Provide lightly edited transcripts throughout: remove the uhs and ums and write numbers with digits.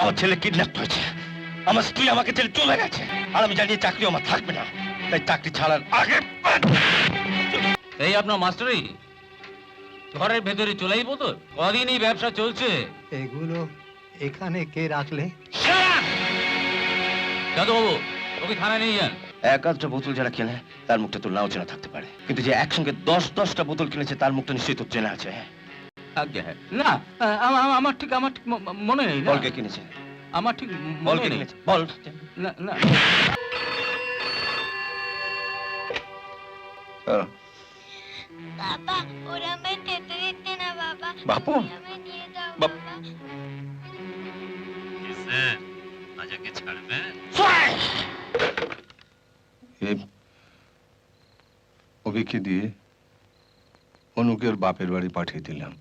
আমার ছেলে কিডন্যাপ হয়েছে, আমার স্ত্রী আমাকে ছেড়ে চলে গেছে, আর আমি জানি চাকরি আমার থাকবে না, তাই চাকরি ছাড়ার আগে এই আপনার মাস্টারই ঘরের ভেতরে চলেই বোতল, কদিন এই ব্যবসা চলছে। এগুলো এখানে কে রাখলে? যাদববাবু, ওকে থানায় নিয়ে যান। এক আধটা বোতল যারা কেনে তার মুখটা তোর নাও চেনা থাকতে পারে, কিন্তু যে একসঙ্গে 10-10টা বোতল কিনেছে তার মুখটা নিশ্চয়ই তোর চেনা আছে। আজ্ঞা হ্যাঁ। না, আমার ঠিক মনে নেই। বল কে কিনেছে, আমার ঠিক বল মনে কে নেই। কিনেছে, বল। না না, বাবা ওরা আমায় যেতে দিচ্ছে না বাবা। বাপু, আমায় নিয়ে যাও বাপ- বাবা। আজকে ছাড়বে? অভিকে দিয়ে অনুকের বাপের বাড়ি পাঠিয়ে দিলাম।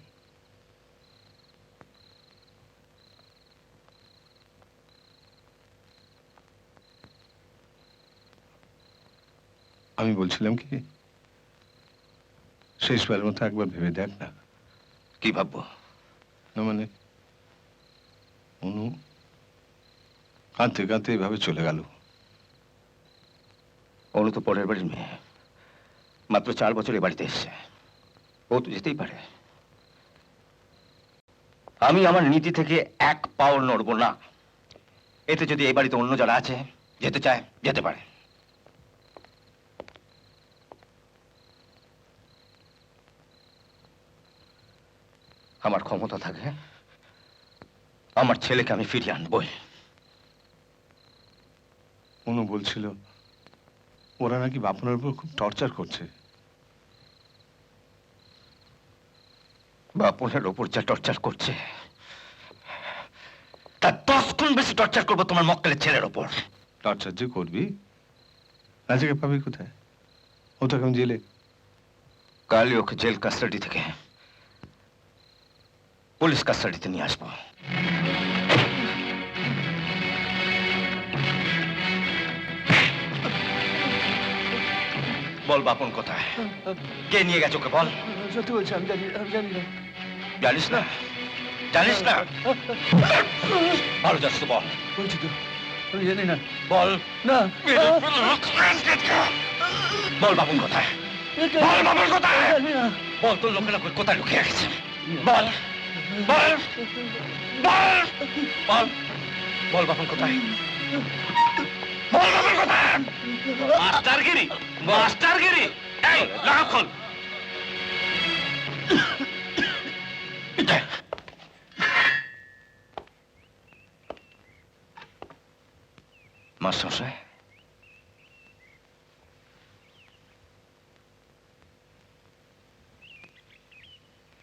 আমি বলছিলাম কি, শেষবারের মতো একবার ভেবে দেখ না। কি ভাববো? না মানে, অনু কাঁদতে কাঁদতে এভাবে চলে গেল। অনু তো পরের বাড়ির মেয়ে, মাত্র 4 বছর এ বাড়িতে এসছে, ও তো যেতেই পারে। আমি আমার নীতি থেকে এক পাও নড়বো না। এতে যদি এই বাড়িতে অন্য যারা আছে যেতে চায় যেতে পারে। আমার ক্ষমতা থাকে, আমার ছেলেকে আমি ফিরিয়ে আনবই। অনু বলছিল ওরা নাকি বাপনের উপর খুব টর্চার করছে। বাপনের ওপর যা টর্চার করছে তার 10 গুণ বেশি টর্চার করবো তোমার মক্কেলের ছেলের ওপর। টর্চার যে করবি, রাজাকে পাবি কোথায়? ও তো এখন জেলে। কালই ওকে জেল কাস্টাডি থেকে পুলিশ কাস্টাডিতে নিয়ে আসবো। বল বাপন কোথায়, কে নিয়ে গেছে ওকে বল। সত্যি বলছি, আমি জানি না। জানিস না? জানিস না? ভালো যাচ্ছ বল। বলছি তো, আমি জানি না। বল না, বল বাপন কোথায়, বল বাপন কোথায়, জানি না। বল তোর লোকেরা কোথায় লুকিয়ে রেখেছে, বল বল বল বল বল বাপন কোথায়, বল বাপন কোথায়। মাস্টারগিরি, মাস্টারগিরি, এই লাগা খোল। মাস্টারমশাই,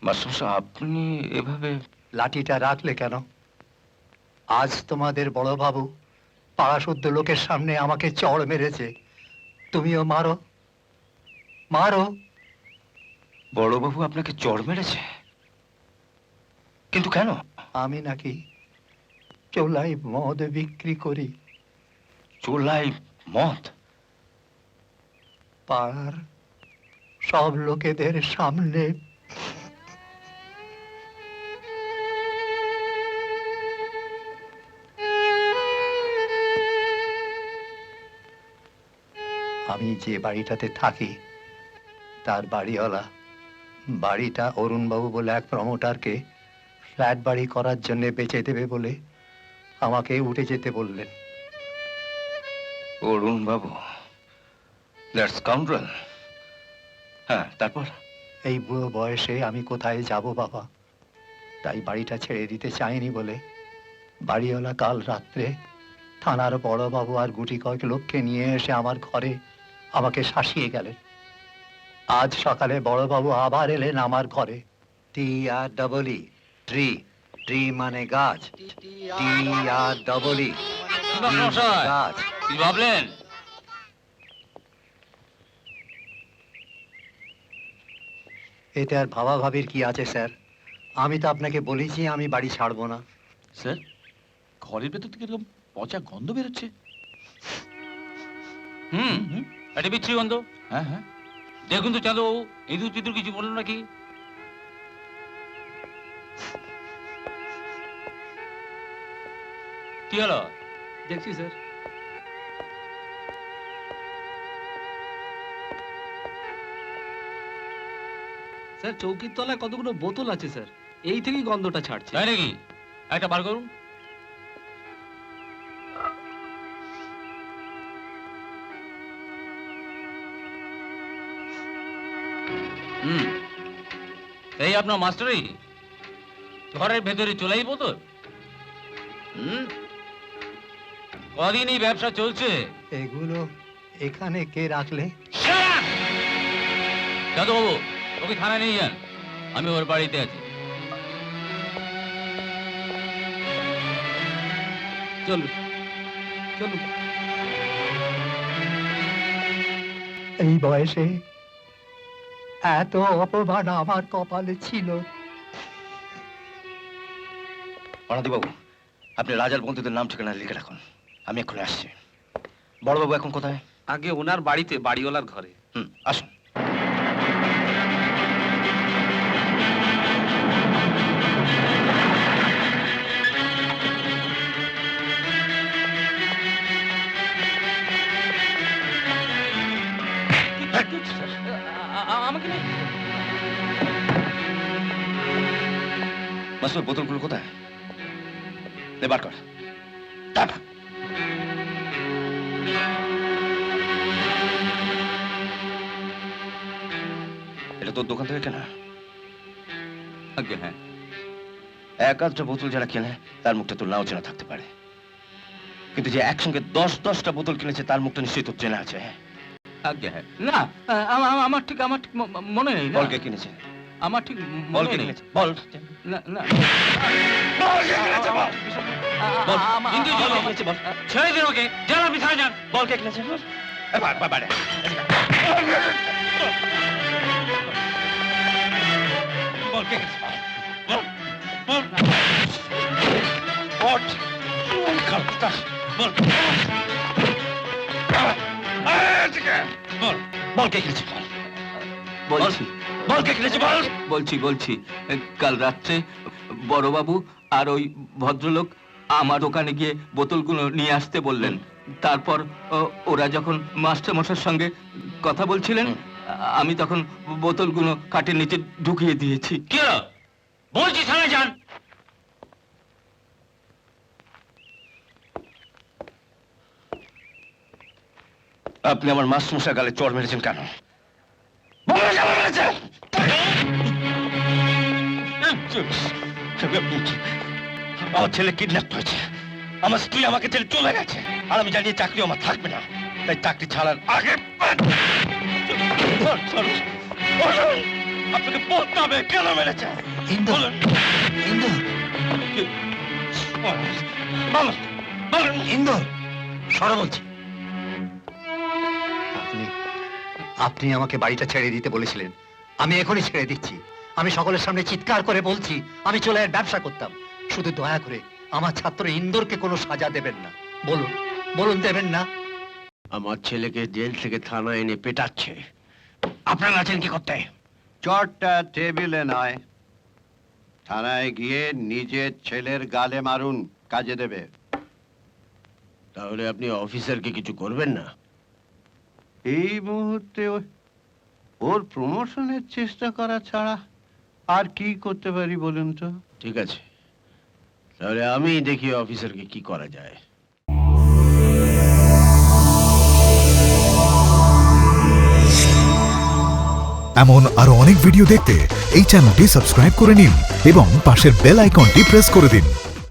মাস্টারমশাই আপনি এভাবে লাঠিটা রাখলে কেন? আজ তোমাদের বড় বাবু পাড়াশুদ্ধ লোকের সামনে আমাকে চড় মেরেছে, তুমিও মারো মারো। বড়বাবু আপনাকে চড় মেরেছে? কিন্তু কেন? আমি নাকি চোলাই মদ বিক্রি করি। চোলাই মদ? পাড়ার সব লোকেদের সামনে আমি যে বাড়িটাতে থাকি তার বাড়িওয়ালা বাড়িটা অরুণবাবু বলে এক প্রমোটারকে ফ্ল্যাট বাড়ি করার জন্য বেচে দেবে বলে আমাকে উঠে যেতে বললেন। অরুণ বাবু, দ্যাটস স্কাউন্ড্রেল। হ্যাঁ, তারপর? এই বুড়ো বয়সে আমি কোথায় যাব বাবা, তাই বাড়িটা ছেড়ে দিতে চাইনি বলে বাড়িওয়ালা কাল রাত্রে থানার বড়বাবু আর গুটি কয়েক লোককে নিয়ে এসে আমার ঘরে আমাকে শাসিয়ে গেলেন। আজ সকালে বড়বাবু আবার এলেন আমার ঘরে। TREE, ট্রি, ট্রি মানে গাছ, TREE, গাছ। কি ভাবলেন? এতে আর ভাবা ভাবির কি আছে স্যার? আমি তো আপনাকে বলেছি আমি বাড়ি ছাড়বো না। স্যার, ঘরের ভেতর থেকে এরকম পচা গন্ধ বেরোচ্ছে। এটা বিচ্ছিরি গন্ধ। হ্যাঁ হ্যাঁ, দেখুন তো চাঁদবাবু, ইঁদুর টিঁদুর কিছু বললো নাকি? কি হলো? দেখছি স্যার। স্যার চৌকির তলায় কতগুলো বোতল আছে স্যার, এই থেকেই গন্ধটা ছাড়ছে। তাই নাকি? একটা বার করুন। হুম, এই আপনার মাস্টারি ঘরের ভেতরে চলেই বোতল? হুম, কদিন এই ব্যবসা চলছে? এগুলো এখানে কে রাখলে? যাদববাবু, ওকে থানায় নিয়ে যান, আমি ওর বাড়িতে আছি। চলুন চলুন। এই বয়সে এত অপমান আমার কপালে ছিল। অনাদিবাবু, আপনি রাজার বন্ধুদের নাম ঠিকানা লিখে রাখুন, আমি এক্ষুনি আসছি। বড়বাবু এখন কোথায়? আগে ওনার বাড়িতে, বাড়িওয়ালার ঘরে। আসুন। আমাকে নিয়ে মাসুর বোতলগুলো কোথায়? নে বার কর। টাকা। এটা তোর দোকান থেকে কেনা? আজ্ঞে হ্যাঁ। এক আধটা বোতল যারা কেনে তার মুখটা তোর নাও চেনা থাকতে পারে, কিন্তু যে একসঙ্গে 10-10টা বোতল কিনেছে তার মুখটা নিশ্চয়ই তোর চেনা আছে। আজ্ঞে হ্যাঁ। না, আমার ঠিক মনে নেই। বল কে কিনেছে? আমার ঠিক বল মনে কে নেই। কিনেছে? বল। না না, বল কে কিনেছে? বল। বল। কিন্তু বল কে কিনেছে? বল। ছেড়ে দিন ওকে, যান আপনি থানায় যান। বল কে কিনেছে? বল। বাড়ে। বল কে কিনেছে? বল। বল। বল। বল। বল। বল কে কিনেছে? বল। বলছি বল কে কিনেছে? বল। বলছি কাল রাত্রে বড়বাবু আর ওই ভদ্রলোক আমার দোকানে গিয়ে বোতলগুলো নিয়ে আসতে বললেন। তারপর ওরা যখন মাস্টারমশাইয়ের সঙ্গে কথা বলছিলেন, আমি তখন বোতলগুলো কাঠের নিচে ঢুকিয়ে দিয়েছি। কি হলো? বলছি থানায় যান। আপনি আমার মাস্টারমশাই গালে চড় মেরেছেন কেন? আমার ছেলে কিডন্যাপ হয়েছে, আমার স্ত্রী আমাকে ছেড়ে চলে গেছে, আর আমি জানি চাকরি আমার থাকবে না, তাই চাকরি ছাড়ার আগে আপনাকে বলতে হবে কেন মেরেছে। ইন্দুর, ইন্দুর, ইন্দুর, সরো বলছি। আপনি আমাকে বাড়িটা ছেড়ে দিতে বলেছিলেন, আমি এখনই ছেড়ে দিচ্ছি। আমি সকলের সামনে চিৎকার করে বলছি, আমি চোলাইয়ের ব্যবসা করতাম। শুধু দয়া করে আমার ছাত্র ইন্দুরকে কোনো সাজা দেবেন না। বলুন, বলুন দেবেন না? আমার ছেলেকে জেল থেকে থানায় এনে পেটাচ্ছে। আপনারা আছেন কি করতে? চটটা টেবিলে নয়, থানায় গিয়ে নিজের ছেলের গালে মারুন, কাজে দেবে। তাহলে আপনি অফিসারকে কিছু করবেন না? এই মুহূর্তে ওর প্রমোশনের চেষ্টা করা ছাড়া আর কি করতে পারি বলুন তো? ঠিক আছে, তাহলে আমি দেখি অফিসারকে কি করা যায়। এমন আরো অনেক ভিডিও দেখতে এই চ্যানেলটি সাবস্ক্রাইব করে নিন এবং পাশের বেল আইকনটি প্রেস করে দিন।